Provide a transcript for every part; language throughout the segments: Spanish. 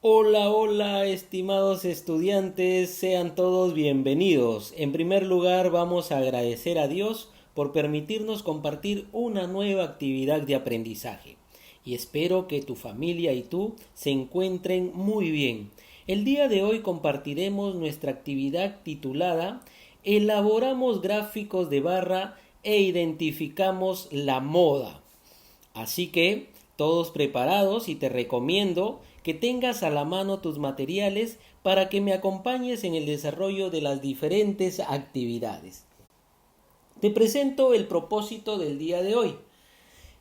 Hola, hola, estimados estudiantes, sean todos bienvenidos. En primer lugar, vamos a agradecer a Dios por permitirnos compartir una nueva actividad de aprendizaje. Y espero que tu familia y tú se encuentren muy bien. El día de hoy compartiremos nuestra actividad titulada Elaboramos gráficos de barra e identificamos la moda. Así que, todos preparados y te recomiendo que tengas a la mano tus materiales para que me acompañes en el desarrollo de las diferentes actividades. Te presento el propósito del día de hoy.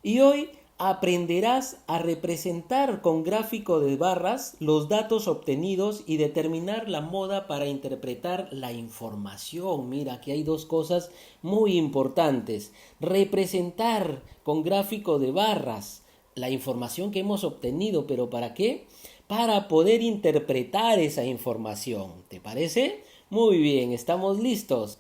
Y hoy aprenderás a representar con gráfico de barras los datos obtenidos y determinar la moda para interpretar la información. Mira, aquí hay dos cosas muy importantes. Representar con gráfico de barras la información que hemos obtenido, ¿pero para qué? Para poder interpretar esa información. ¿Te parece? Muy bien, estamos listos.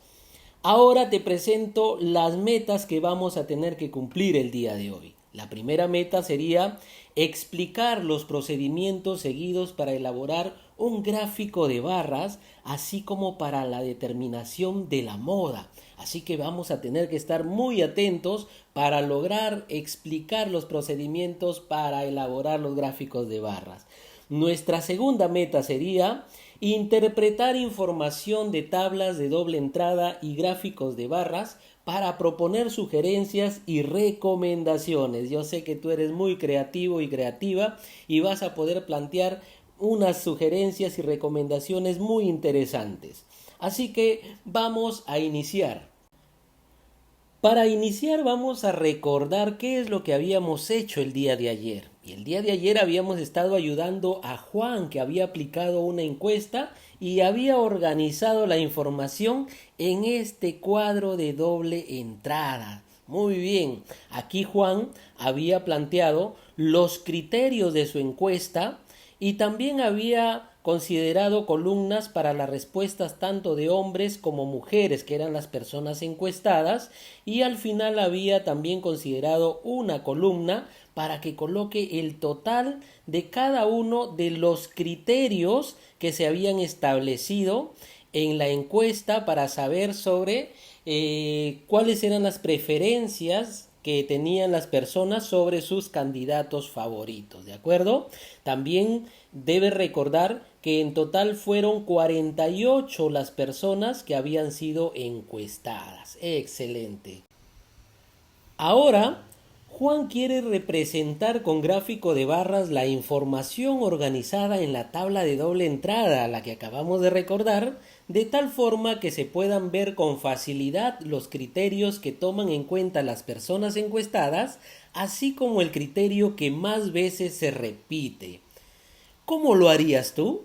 Ahora te presento las metas que vamos a tener que cumplir el día de hoy. La primera meta sería explicar los procedimientos seguidos para elaborar un gráfico de barras, así como para la determinación de la moda. Así que vamos a tener que estar muy atentos para lograr explicar los procedimientos para elaborar los gráficos de barras. Nuestra segunda meta sería interpretar información de tablas de doble entrada y gráficos de barras para proponer sugerencias y recomendaciones. Yo sé que tú eres muy creativo y creativa y vas a poder plantear unas sugerencias y recomendaciones muy interesantes. Así que vamos a iniciar. Para iniciar vamos a recordar qué es lo que habíamos hecho el día de ayer. Y el día de ayer habíamos estado ayudando a Juan, que había aplicado una encuesta y había organizado la información en este cuadro de doble entrada. Muy bien, aquí Juan había planteado los criterios de su encuesta y también había considerado columnas para las respuestas tanto de hombres como mujeres, que eran las personas encuestadas, y al final había también considerado una columna para que coloque el total de cada uno de los criterios que se habían establecido en la encuesta para saber sobre cuáles eran las preferencias que tenían las personas sobre sus candidatos favoritos, ¿de acuerdo? También debe recordar que en total fueron 48 las personas que habían sido encuestadas. Excelente. Ahora, Juan quiere representar con gráfico de barras la información organizada en la tabla de doble entrada, la que acabamos de recordar, de tal forma que se puedan ver con facilidad los criterios que toman en cuenta las personas encuestadas, así como el criterio que más veces se repite. ¿Cómo lo harías tú?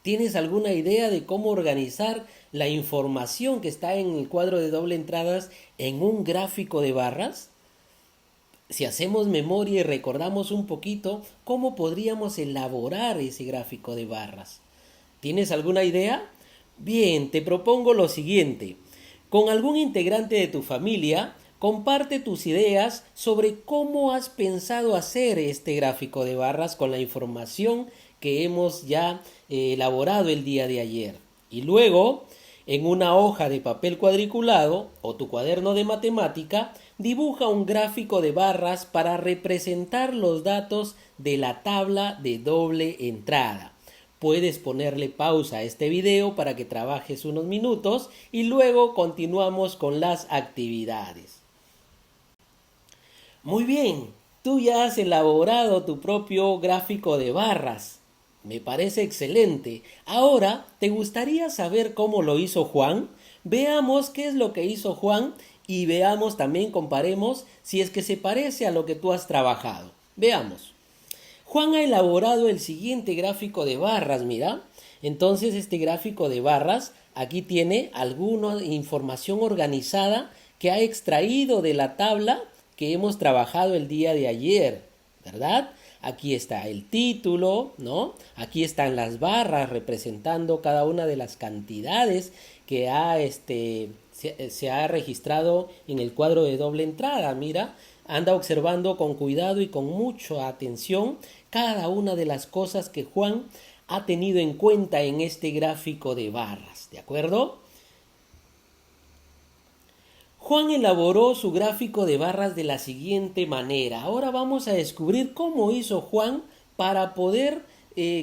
¿Tienes alguna idea de cómo organizar la información que está en el cuadro de doble entradas en un gráfico de barras? Si hacemos memoria y recordamos un poquito, ¿cómo podríamos elaborar ese gráfico de barras? ¿Tienes alguna idea? Bien, te propongo lo siguiente. Con algún integrante de tu familia, comparte tus ideas sobre cómo has pensado hacer este gráfico de barras con la información que hemos ya elaborado el día de ayer. Y luego, en una hoja de papel cuadriculado o tu cuaderno de matemática, dibuja un gráfico de barras para representar los datos de la tabla de doble entrada. Puedes ponerle pausa a este video para que trabajes unos minutos y luego continuamos con las actividades. Muy bien, tú ya has elaborado tu propio gráfico de barras. Me parece excelente. Ahora, ¿te gustaría saber cómo lo hizo Juan? Veamos qué es lo que hizo Juan y veamos también, comparemos si es que se parece a lo que tú has trabajado. Veamos. Juan ha elaborado el siguiente gráfico de barras, mira. Entonces este gráfico de barras aquí tiene alguna información organizada que ha extraído de la tabla que hemos trabajado el día de ayer, ¿verdad? Aquí está el título, ¿no? Aquí están las barras representando cada una de las cantidades que se ha registrado en el cuadro de doble entrada. Mira, anda observando con cuidado y con mucha atención cada una de las cosas que Juan ha tenido en cuenta en este gráfico de barras? ¿De acuerdo? Juan elaboró su gráfico de barras de la siguiente manera. Ahora vamos a descubrir cómo hizo Juan para poder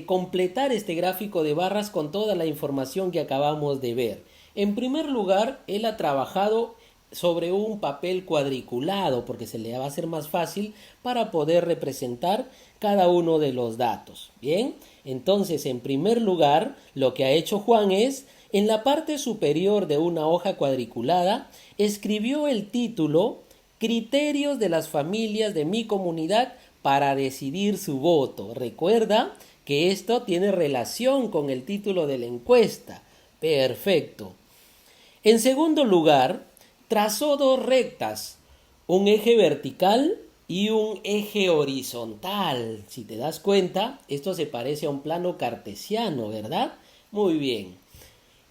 completar este gráfico de barras con toda la información que acabamos de ver. En primer lugar, él ha trabajado sobre un papel cuadriculado porque se le va a hacer más fácil para poder representar cada uno de los datos. Bien, entonces en primer lugar lo que ha hecho Juan es, en la parte superior de una hoja cuadriculada, escribió el título Criterios de las familias de mi comunidad para decidir su voto. Recuerda que esto tiene relación con el título de la encuesta. Perfecto. En segundo lugar, trazó dos rectas, un eje vertical y un eje horizontal. Si te das cuenta, esto se parece a un plano cartesiano, ¿verdad? Muy bien.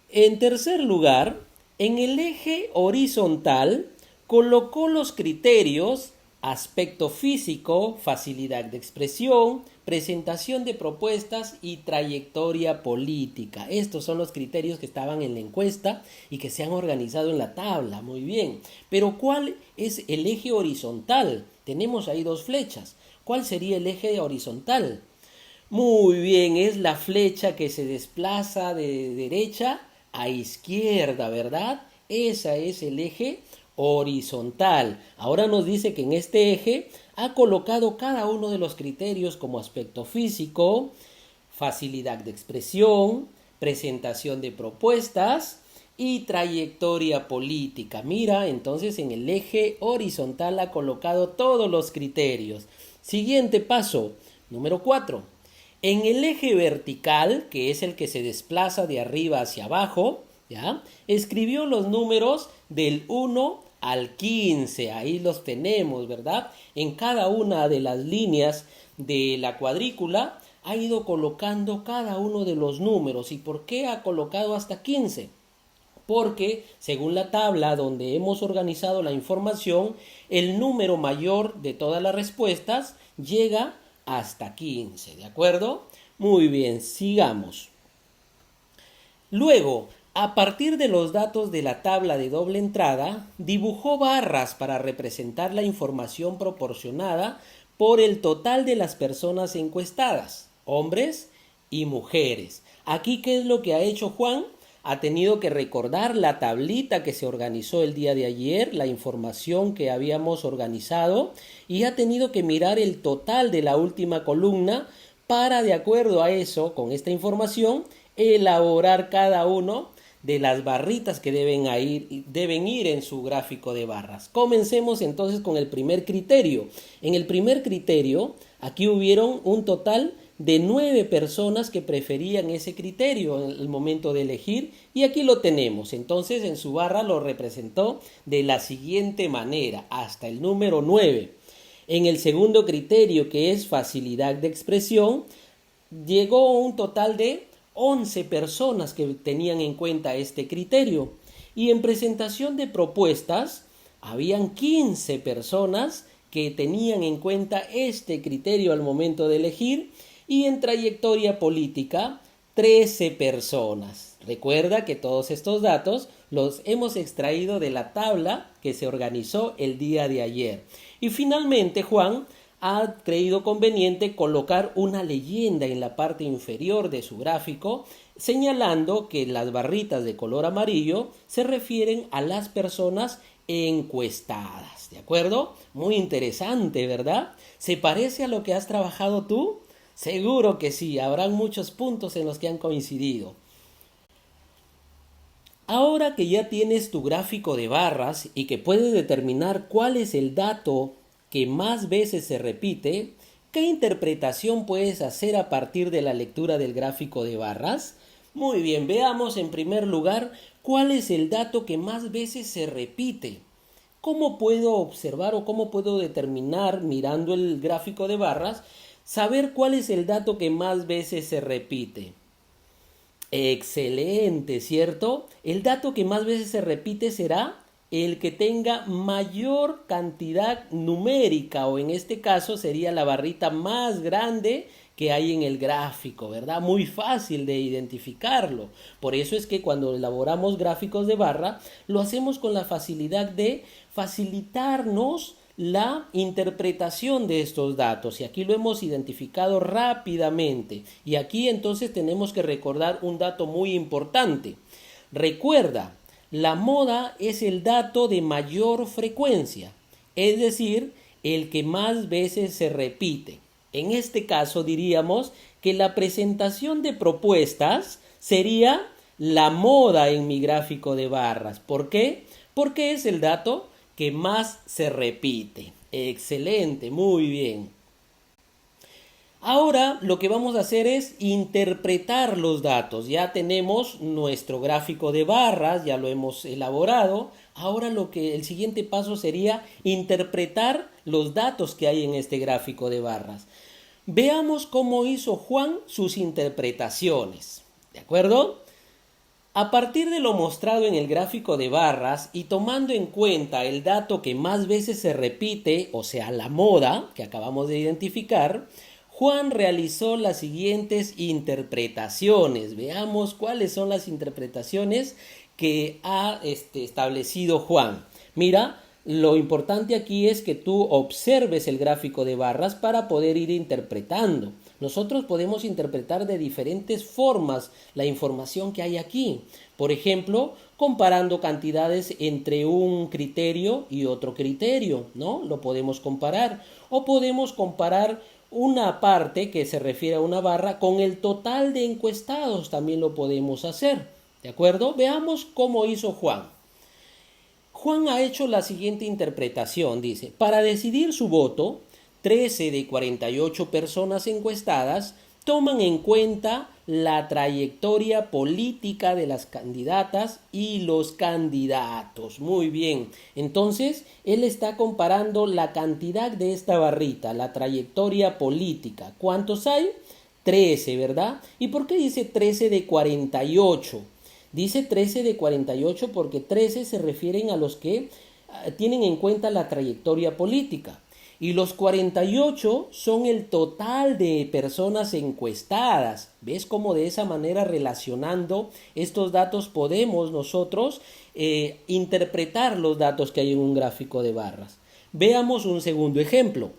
En tercer lugar, en el eje horizontal colocó los criterios aspecto físico, facilidad de expresión, presentación de propuestas y trayectoria política. Estos son los criterios que estaban en la encuesta y que se han organizado en la tabla. Muy bien. Pero ¿cuál es el eje horizontal? Tenemos ahí dos flechas. ¿Cuál sería el eje horizontal? Muy bien, es la flecha que se desplaza de derecha a izquierda, ¿verdad? Ese es el eje horizontal. Ahora nos dice que en este eje ha colocado cada uno de los criterios como aspecto físico, facilidad de expresión, presentación de propuestas y trayectoria política. Mira, entonces en el eje horizontal ha colocado todos los criterios. Siguiente paso, número 4. En el eje vertical, que es el que se desplaza de arriba hacia abajo, ¿ya? Escribió los números del 1 al 15, ahí los tenemos, ¿verdad? En cada una de las líneas de la cuadrícula ha ido colocando cada uno de los números. ¿Y por qué ha colocado hasta 15? Porque según la tabla donde hemos organizado la información, el número mayor de todas las respuestas llega hasta 15, ¿de acuerdo? Muy bien, sigamos. Luego, a partir de los datos de la tabla de doble entrada, dibujó barras para representar la información proporcionada por el total de las personas encuestadas, hombres y mujeres. Aquí, ¿qué es lo que ha hecho Juan? Ha tenido que recordar la tablita que se organizó el día de ayer, la información que habíamos organizado, y ha tenido que mirar el total de la última columna para, de acuerdo a eso, con esta información, elaborar cada uno de las barritas que deben ir en su gráfico de barras. Comencemos entonces con el primer criterio. En el primer criterio, aquí hubieron un total de 9 personas que preferían ese criterio en el momento de elegir, y aquí lo tenemos. Entonces en su barra lo representó de la siguiente manera, hasta el número 9. En el segundo criterio, que es facilidad de expresión, llegó a un total de 11 personas que tenían en cuenta este criterio. Y en presentación de propuestas, habían 15 personas que tenían en cuenta este criterio al momento de elegir. Y en trayectoria política, 13 personas. Recuerda que todos estos datos los hemos extraído de la tabla que se organizó el día de ayer. Y finalmente Juan ha creído conveniente colocar una leyenda en la parte inferior de su gráfico, señalando que las barritas de color amarillo se refieren a las personas encuestadas. ¿De acuerdo? Muy interesante, ¿verdad? ¿Se parece a lo que has trabajado tú? Seguro que sí, habrán muchos puntos en los que han coincidido. Ahora que ya tienes tu gráfico de barras y que puedes determinar cuál es el dato que más veces se repite, ¿qué interpretación puedes hacer a partir de la lectura del gráfico de barras? Muy bien, veamos en primer lugar cuál es el dato que más veces se repite. ¿Cómo puedo observar o cómo puedo determinar, mirando el gráfico de barras, saber cuál es el dato que más veces se repite? Excelente, ¿cierto? El dato que más veces se repite será el que tenga mayor cantidad numérica, o en este caso sería la barrita más grande que hay en el gráfico, ¿verdad? Muy fácil de identificarlo. Por eso es que cuando elaboramos gráficos de barra, lo hacemos con la facilidad de facilitarnos la interpretación de estos datos, y aquí lo hemos identificado rápidamente. Y aquí entonces tenemos que recordar un dato muy importante. Recuerda, la moda es el dato de mayor frecuencia, es decir, el que más veces se repite. En este caso diríamos que la presentación de propuestas sería la moda en mi gráfico de barras. ¿Por qué? Porque es el dato que más se repite. Excelente, muy bien. Ahora lo que vamos a hacer es interpretar los datos. Ya tenemos nuestro gráfico de barras, ya lo hemos elaborado. Ahora el siguiente paso sería interpretar los datos que hay en este gráfico de barras. Veamos cómo hizo Juan sus interpretaciones. ¿De acuerdo? A partir de lo mostrado en el gráfico de barras y tomando en cuenta el dato que más veces se repite, o sea, la moda que acabamos de identificar, Juan realizó las siguientes interpretaciones. Veamos cuáles son las interpretaciones que ha establecido Juan. Mira, lo importante aquí es que tú observes el gráfico de barras para poder ir interpretando. Nosotros podemos interpretar de diferentes formas la información que hay aquí. Por ejemplo, comparando cantidades entre un criterio y otro criterio, ¿no? Lo podemos comparar. O podemos comparar una parte que se refiere a una barra con el total de encuestados, también lo podemos hacer. ¿De acuerdo? Veamos cómo hizo Juan. Juan ha hecho la siguiente interpretación, dice: para decidir su voto, 13 de 48 personas encuestadas toman en cuenta la trayectoria política de las candidatas y los candidatos. Muy bien, entonces él está comparando la cantidad de esta barrita, la trayectoria política. ¿Cuántos hay? 13, ¿verdad? ¿Y por qué dice 13 de 48? Dice 13 de 48 porque 13 se refieren a los que tienen en cuenta la trayectoria política. Y los 48 son el total de personas encuestadas. ¿Ves cómo de esa manera, relacionando estos datos, podemos nosotros interpretar los datos que hay en un gráfico de barras? Veamos un segundo ejemplo.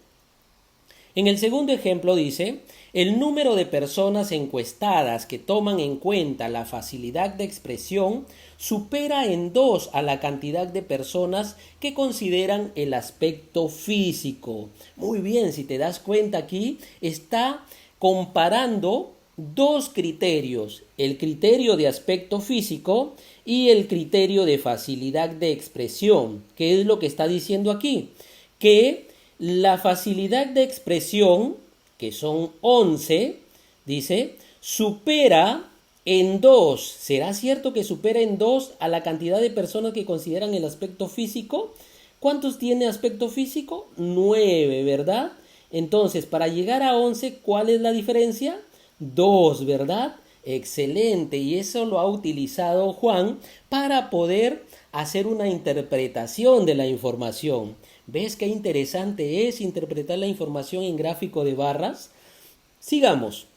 En el segundo ejemplo dice: el número de personas encuestadas que toman en cuenta la facilidad de expresión supera en 2 a la cantidad de personas que consideran el aspecto físico. Muy bien, si te das cuenta aquí está comparando dos criterios: el criterio de aspecto físico y el criterio de facilidad de expresión. ¿Qué es lo que está diciendo aquí? Que la facilidad de expresión, que son 11, dice, supera en 2. ¿Será cierto que supera en 2 a la cantidad de personas que consideran el aspecto físico? ¿Cuántos tiene aspecto físico? 9, ¿verdad? Entonces, para llegar a 11, ¿cuál es la diferencia? 2, ¿verdad? Excelente, y eso lo ha utilizado Juan para poder hacer una interpretación de la información. ¿Ves qué interesante es interpretar la información en gráfico de barras? Sigamos.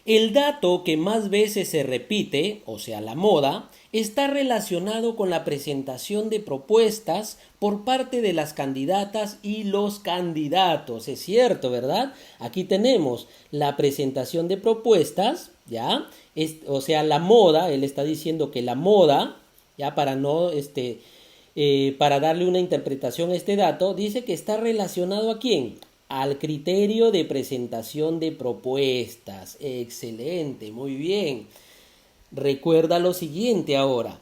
El dato que más veces se repite, o sea, la moda, está relacionado con la presentación de propuestas por parte de las candidatas y los candidatos. Es cierto, ¿verdad? Aquí tenemos la presentación de propuestas, ¿ya? O sea, la moda, él está diciendo que la moda, ya para no, para darle una interpretación a este dato, dice que está relacionado ¿a quién? Al criterio de presentación de propuestas. Excelente, muy bien. Recuerda lo siguiente ahora.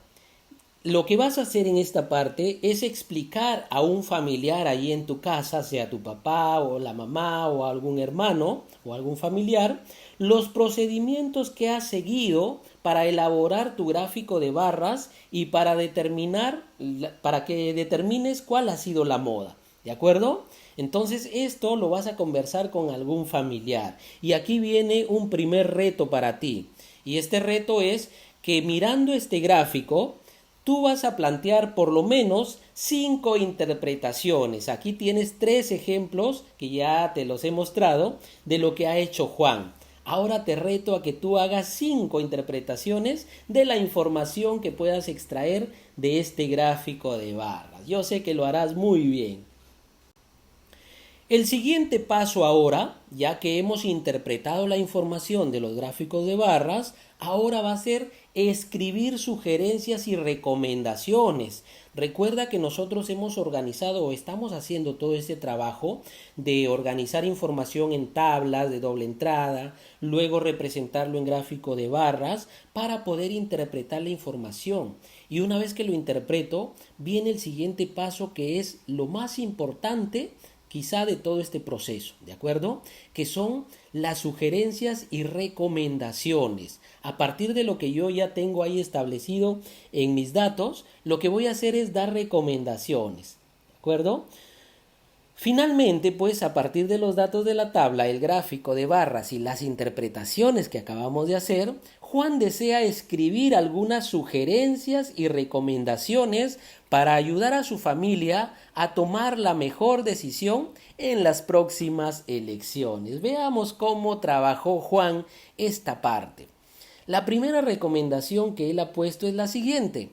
Lo que vas a hacer en esta parte es explicar a un familiar ahí en tu casa, sea tu papá o la mamá o algún hermano o algún familiar, los procedimientos que has seguido para elaborar tu gráfico de barras y para que determines cuál ha sido la moda. ¿De acuerdo? Entonces esto lo vas a conversar con algún familiar. Y aquí viene un primer reto para ti. Y este reto es que mirando este gráfico, tú vas a plantear por lo menos 5 interpretaciones. Aquí tienes 3 ejemplos que ya te los he mostrado de lo que ha hecho Juan. Ahora te reto a que tú hagas 5 interpretaciones de la información que puedas extraer de este gráfico de barras. Yo sé que lo harás muy bien. El siguiente paso ahora, ya que hemos interpretado la información de los gráficos de barras, ahora va a ser escribir sugerencias y recomendaciones. Recuerda que nosotros hemos organizado o estamos haciendo todo este trabajo de organizar información en tablas de doble entrada, luego representarlo en gráfico de barras para poder interpretar la información. Y una vez que lo interpreto, viene el siguiente paso, que es lo más importante quizá de todo este proceso, ¿de acuerdo? Que son las sugerencias y recomendaciones. A partir de lo que yo ya tengo ahí establecido en mis datos, lo que voy a hacer es dar recomendaciones, ¿de acuerdo? Finalmente, pues a partir de los datos de la tabla, el gráfico de barras y las interpretaciones que acabamos de hacer, Juan desea escribir algunas sugerencias y recomendaciones para ayudar a su familia a tomar la mejor decisión en las próximas elecciones. Veamos cómo trabajó Juan esta parte. La primera recomendación que él ha puesto es la siguiente.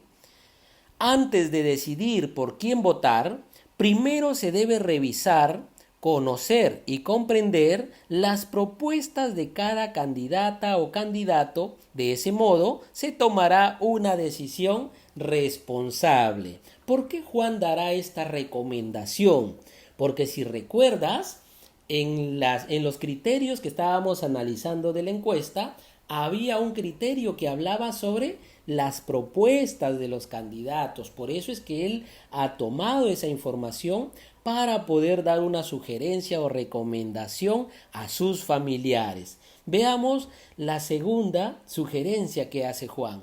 Antes de decidir por quién votar, primero se debe revisar, conocer y comprender las propuestas de cada candidata o candidato. De ese modo se tomará una decisión responsable. ¿Por qué Juan dará esta recomendación? Porque si recuerdas, en los criterios que estábamos analizando de la encuesta, había un criterio que hablaba sobre las propuestas de los candidatos. Por eso es que él ha tomado esa información para poder dar una sugerencia o recomendación a sus familiares. Veamos la segunda sugerencia que hace Juan.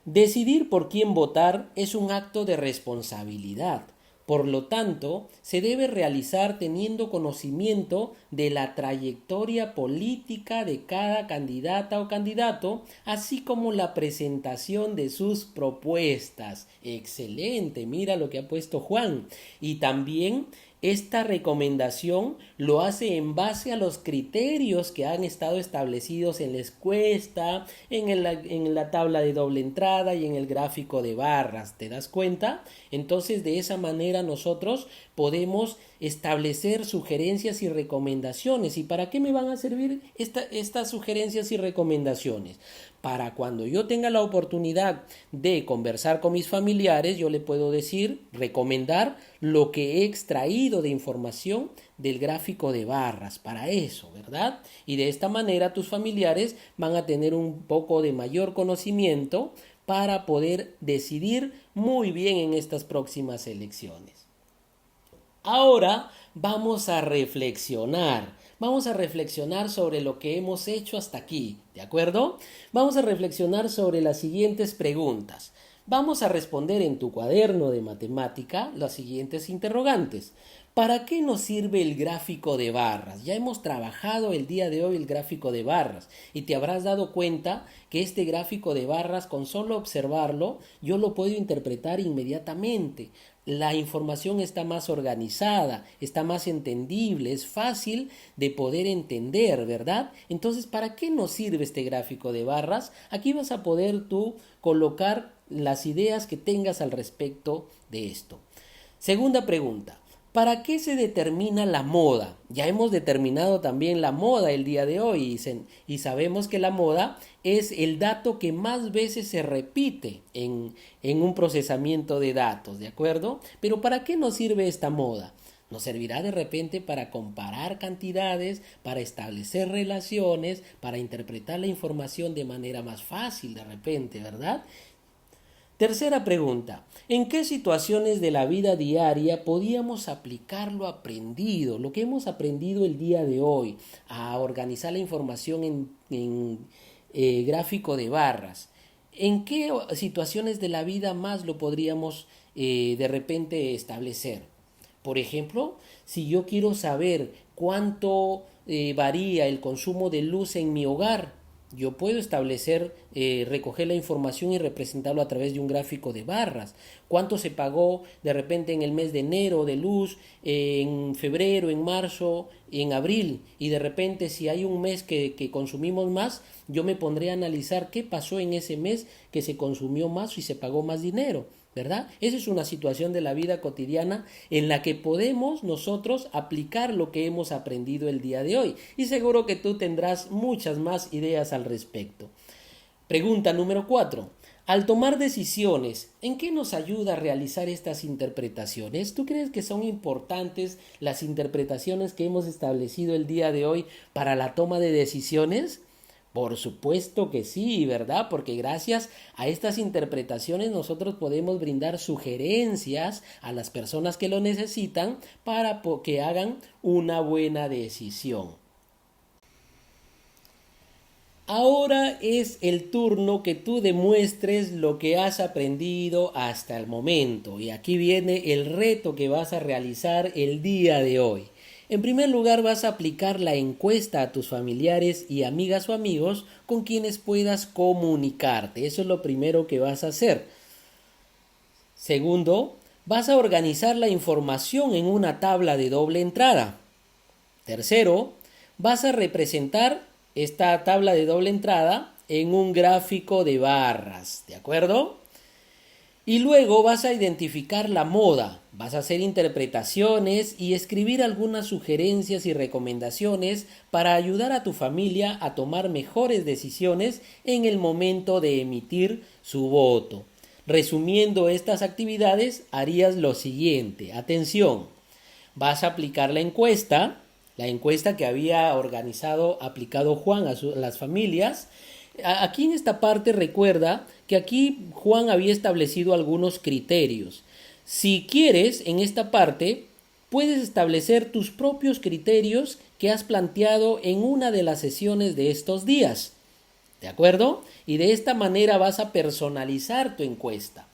Decidir por quién votar es un acto de responsabilidad. Por lo tanto, se debe realizar teniendo conocimiento de la trayectoria política de cada candidata o candidato, así como la presentación de sus propuestas. Excelente, mira lo que ha puesto Juan. Y también esta recomendación lo hace en base a los criterios que han estado establecidos en la encuesta, en la tabla de doble entrada y en el gráfico de barras. ¿Te das cuenta? Entonces, de esa manera nosotros podemos establecer sugerencias y recomendaciones. ¿Y para qué me van a servir estas sugerencias y recomendaciones? Para cuando yo tenga la oportunidad de conversar con mis familiares, yo le puedo decir, recomendar lo que he extraído de información del gráfico de barras, para eso, ¿verdad? Y de esta manera tus familiares van a tener un poco de mayor conocimiento para poder decidir muy bien en estas próximas elecciones. Ahora vamos a reflexionar. Vamos a reflexionar sobre lo que hemos hecho hasta aquí, ¿de acuerdo? Vamos a reflexionar sobre las siguientes preguntas. Vamos a responder en tu cuaderno de matemática las siguientes interrogantes. ¿Para qué nos sirve el gráfico de barras? Ya hemos trabajado el día de hoy el gráfico de barras y te habrás dado cuenta que este gráfico de barras, con solo observarlo, yo lo puedo interpretar inmediatamente. La información está más organizada, está más entendible, es fácil de poder entender, ¿verdad? Entonces, ¿para qué nos sirve este gráfico de barras? Aquí vas a poder tú colocar las ideas que tengas al respecto de esto. Segunda pregunta. ¿Para qué se determina la moda? Ya hemos determinado también la moda el día de hoy y sabemos que la moda es el dato que más veces se repite en un procesamiento de datos, ¿de acuerdo? Pero ¿para qué nos sirve esta moda? Nos servirá de repente para comparar cantidades, para establecer relaciones, para interpretar la información de manera más fácil de repente, ¿verdad? Tercera pregunta. ¿En qué situaciones de la vida diaria podíamos aplicar lo aprendido, lo que hemos aprendido el día de hoy, a organizar la información en gráfico de barras? ¿En qué situaciones de la vida más lo podríamos de repente establecer? Por ejemplo, si yo quiero saber cuánto varía el consumo de luz en mi hogar, Yo puedo establecer, recoger la información y representarlo a través de un gráfico de barras. ¿Cuánto se pagó de repente en el mes de enero de luz, en febrero, en marzo, en abril? Y de repente si hay un mes que consumimos más, yo me pondré a analizar qué pasó en ese mes que se consumió más y se pagó más dinero. ¿Verdad? Esa es una situación de la vida cotidiana en la que podemos nosotros aplicar lo que hemos aprendido el día de hoy. Y seguro que tú tendrás muchas más ideas al respecto. Pregunta número 4. Al tomar decisiones, ¿en qué nos ayuda a realizar estas interpretaciones? ¿Tú crees que son importantes las interpretaciones que hemos establecido el día de hoy para la toma de decisiones? Por supuesto que sí, ¿verdad? Porque gracias a estas interpretaciones nosotros podemos brindar sugerencias a las personas que lo necesitan para que hagan una buena decisión. Ahora es el turno que tú demuestres lo que has aprendido hasta el momento. Y aquí viene el reto que vas a realizar el día de hoy. En primer lugar, vas a aplicar la encuesta a tus familiares y amigas o amigos con quienes puedas comunicarte. Eso es lo primero que vas a hacer. Segundo, vas a organizar la información en una tabla de doble entrada. Tercero, vas a representar esta tabla de doble entrada en un gráfico de barras, ¿de acuerdo? Y luego vas a identificar la moda, vas a hacer interpretaciones y escribir algunas sugerencias y recomendaciones para ayudar a tu familia a tomar mejores decisiones en el momento de emitir su voto. Resumiendo estas actividades, harías lo siguiente. Atención, vas a aplicar la encuesta que había aplicado Juan a las familias. Aquí en esta parte recuerda que aquí Juan había establecido algunos criterios. Si quieres, en esta parte, puedes establecer tus propios criterios que has planteado en una de las sesiones de estos días. ¿De acuerdo? Y de esta manera vas a personalizar tu encuesta.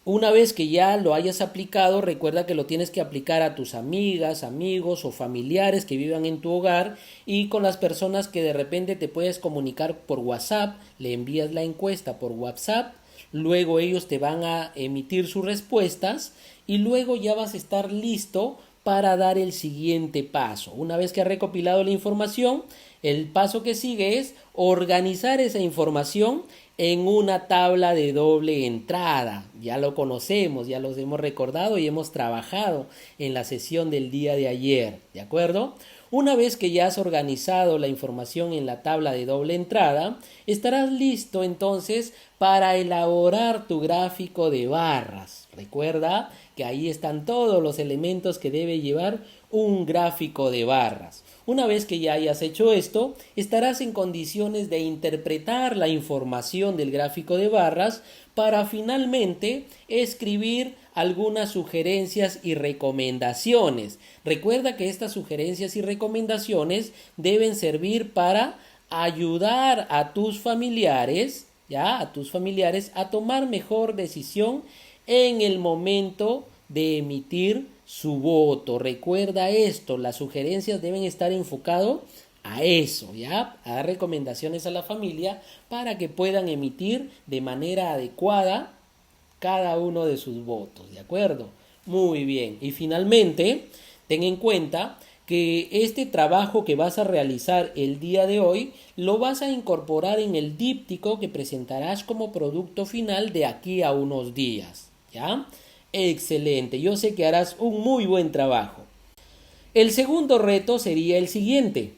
Una vez que ya lo hayas aplicado, recuerda que lo tienes que aplicar a tus amigas, amigos o familiares que vivan en tu hogar y con las personas que de repente te puedes comunicar por WhatsApp, le envías la encuesta por WhatsApp, luego ellos te van a emitir sus respuestas y luego ya vas a estar listo para dar el siguiente paso. Una vez que has recopilado la información, el paso que sigue es organizar esa información en una tabla de doble entrada. Ya lo conocemos, ya los hemos recordado y hemos trabajado en la sesión del día de ayer, ¿de acuerdo? Una vez que ya has organizado la información en la tabla de doble entrada, estarás listo entonces para elaborar tu gráfico de barras. Recuerda que ahí están todos los elementos que debe llevar un gráfico de barras. Una vez que ya hayas hecho esto, estarás en condiciones de interpretar la información del gráfico de barras para finalmente escribir algunas sugerencias y recomendaciones. Recuerda que estas sugerencias y recomendaciones deben servir para ayudar a tus familiares, a tomar mejor decisión en el momento de emitir su voto. Recuerda esto, las sugerencias deben estar enfocadas a eso, a dar recomendaciones a la familia para que puedan emitir de manera adecuada cada uno de sus votos, ¿de acuerdo? Muy bien. Y finalmente, ten en cuenta que este trabajo que vas a realizar el día de hoy lo vas a incorporar en el díptico que presentarás como producto final de aquí a unos días, ¿ya? Excelente, yo sé que harás un muy buen trabajo. El segundo reto sería el siguiente.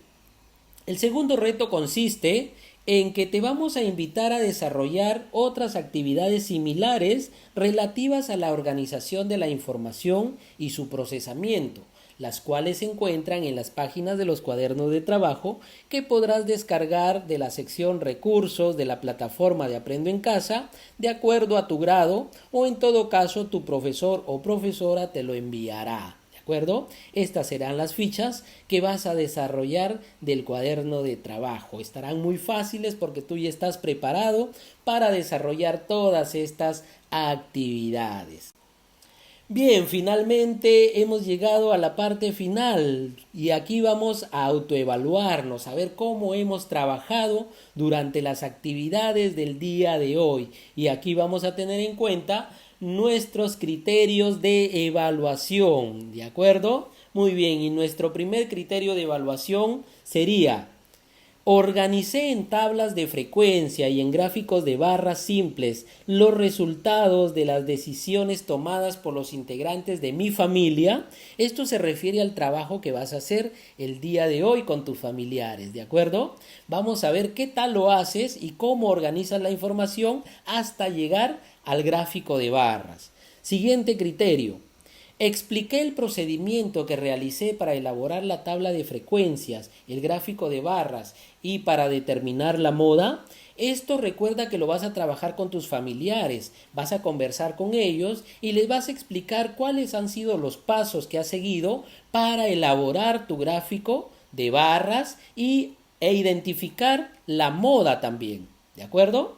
El segundo reto consiste en que te vamos a invitar a desarrollar otras actividades similares relativas a la organización de la información y su procesamiento, las cuales se encuentran en las páginas de los cuadernos de trabajo que podrás descargar de la sección recursos de la plataforma de Aprendo en Casa de acuerdo a tu grado o en todo caso tu profesor o profesora te lo enviará. ¿De acuerdo? Estas serán las fichas que vas a desarrollar del cuaderno de trabajo. Estarán muy fáciles porque tú ya estás preparado para desarrollar todas estas actividades. Bien, finalmente hemos llegado a la parte final y aquí vamos a autoevaluarnos, a ver cómo hemos trabajado durante las actividades del día de hoy. Y aquí vamos a tener en cuenta nuestros criterios de evaluación, ¿de acuerdo? Muy bien, y nuestro primer criterio de evaluación sería: organicé en tablas de frecuencia y en gráficos de barras simples los resultados de las decisiones tomadas por los integrantes de mi familia. Esto se refiere al trabajo que vas a hacer el día de hoy con tus familiares, ¿de acuerdo? Vamos a ver qué tal lo haces y cómo organizas la información hasta llegar al gráfico de barras. Siguiente criterio: expliqué el procedimiento que realicé para elaborar la tabla de frecuencias, el gráfico de barras y para determinar la moda. Esto recuerda que lo vas a trabajar con tus familiares, vas a conversar con ellos y les vas a explicar cuáles han sido los pasos que has seguido para elaborar tu gráfico de barras e identificar la moda también, ¿de acuerdo?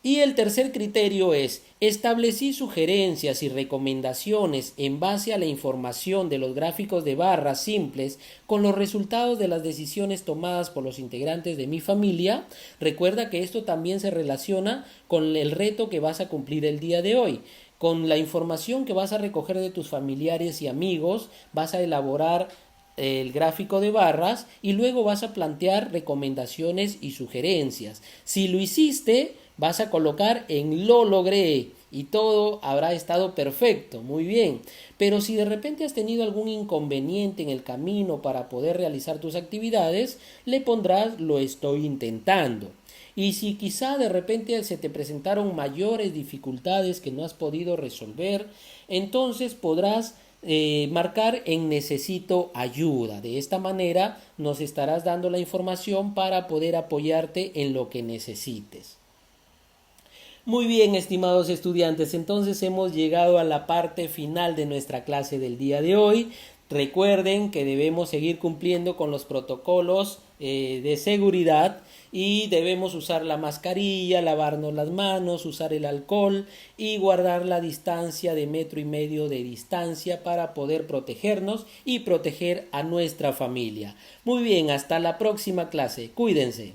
Y el tercer criterio es: establecí sugerencias y recomendaciones en base a la información de los gráficos de barras simples con los resultados de las decisiones tomadas por los integrantes de mi familia. Recuerda que esto también se relaciona con el reto que vas a cumplir el día de hoy. Con la información que vas a recoger de tus familiares y amigos, vas a elaborar el gráfico de barras y luego vas a plantear recomendaciones y sugerencias. Si lo hiciste, vas a colocar en lo logré y todo habrá estado perfecto, muy bien. Pero si de repente has tenido algún inconveniente en el camino para poder realizar tus actividades, le pondrás lo estoy intentando. Y si quizá de repente se te presentaron mayores dificultades que no has podido resolver, entonces podrás marcar en necesito ayuda. De esta manera nos estarás dando la información para poder apoyarte en lo que necesites. Muy bien, estimados estudiantes, entonces hemos llegado a la parte final de nuestra clase del día de hoy. Recuerden que debemos seguir cumpliendo con los protocolos de seguridad y debemos usar la mascarilla, lavarnos las manos, usar el alcohol y guardar la distancia de 1,5 metros de distancia para poder protegernos y proteger a nuestra familia. Muy bien, hasta la próxima clase. Cuídense.